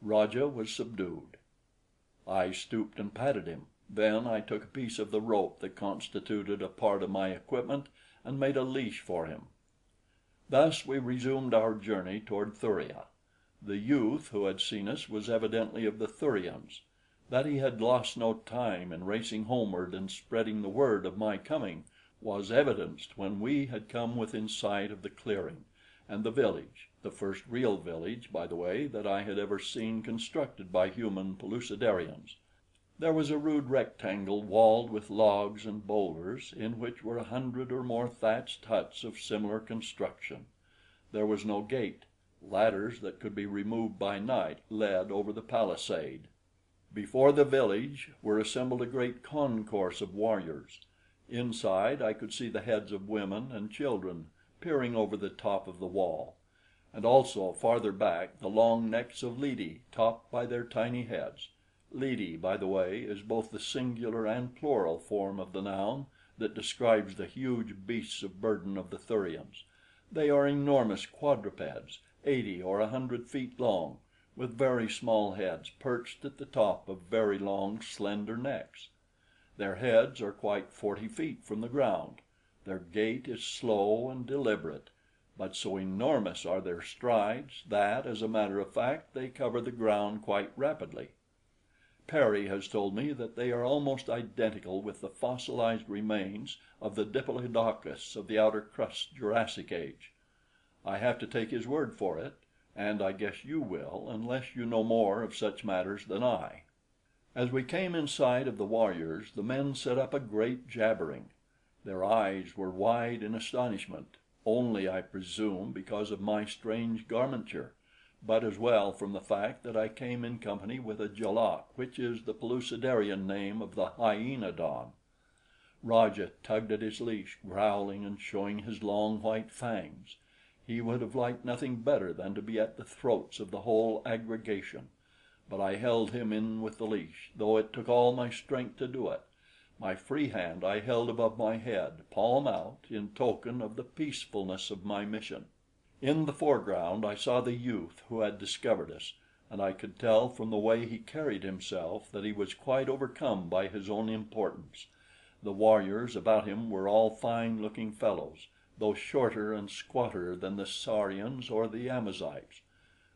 Raja was subdued. I stooped and patted him. Then I took a piece of the rope that constituted a part of my equipment and made a leash for him. Thus we resumed our journey toward Thuria. The youth who had seen us was evidently of the Thurians. That he had lost no time in racing homeward and spreading the word of my coming was evidenced when we had come within sight of the clearing and the village, the first real village, by the way, that I had ever seen constructed by human Pellucidarians. There was a rude rectangle walled with logs and boulders, in which were 100 or more thatched huts of similar construction. There was no gate. Ladders that could be removed by night led over the palisade. Before the village were assembled a great concourse of warriors. Inside I could see the heads of women and children peering over the top of the wall, and also farther back the long necks of lidi topped by their tiny heads. Lidi, by the way, is both the singular and plural form of the noun that describes the huge beasts of burden of the Thurians. They are enormous quadrupeds, 80 or 100 feet long, with very small heads perched at the top of very long, slender necks. Their heads are quite 40 feet from the ground. Their gait is slow and deliberate, but so enormous are their strides that, as a matter of fact, they cover the ground quite rapidly. Perry has told me that they are almost identical with the fossilized remains of the Diplodocus of the outer crust Jurassic age. I have to take his word for it, and I guess you will, unless you know more of such matters than I. As we came in sight of the warriors, the men set up a great jabbering. Their eyes were wide in astonishment, only, I presume, because of my strange garmenture, but as well from the fact that I came in company with a Jalak, which is the Pellucidarian name of the hyaenodon. Raja tugged at his leash, growling and showing his long white fangs. He would have liked nothing better than to be at the throats of the whole aggregation, but I held him in with the leash, though it took all my strength to do it. My free hand I held above my head, palm out, in token of the peacefulness of my mission. In the foreground I saw the youth who had discovered us, and I could tell from the way he carried himself that he was quite overcome by his own importance. The warriors about him were all fine-looking fellows, though shorter and squatter than the Saurians or the Amazigh.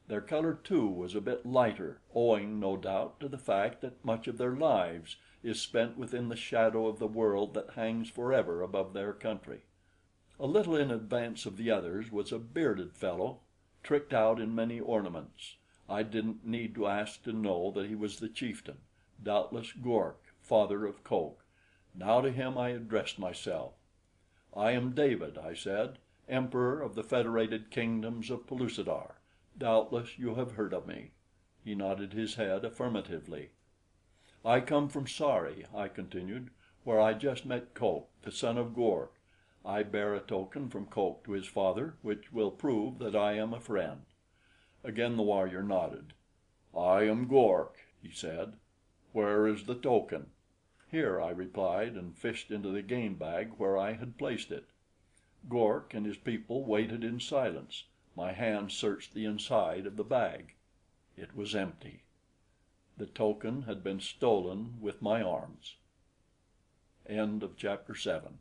Their color, too, was a bit lighter, owing, no doubt, to the fact that much of their lives is spent within the shadow of the world that hangs forever above their country. A little in advance of the others was a bearded fellow, tricked out in many ornaments. I didn't need to ask to know that he was the chieftain, doubtless Gork, father of Koke. Now to him I addressed myself. "I am David," I said, "Emperor of the Federated Kingdoms of Pellucidar. Doubtless you have heard of me." He nodded his head affirmatively. "I come from Sari," I continued, "where I just met Koke, the son of Gork. I bear a token from Koke to his father, which will prove that I am a friend." Again the warrior nodded. "I am Gork," he said. "Where is the token?" "Here," I replied, and fished into the game bag where I had placed it. Gork and his people waited in silence. My hand searched the inside of the bag. It was empty. The token had been stolen with my arms. Chapter 7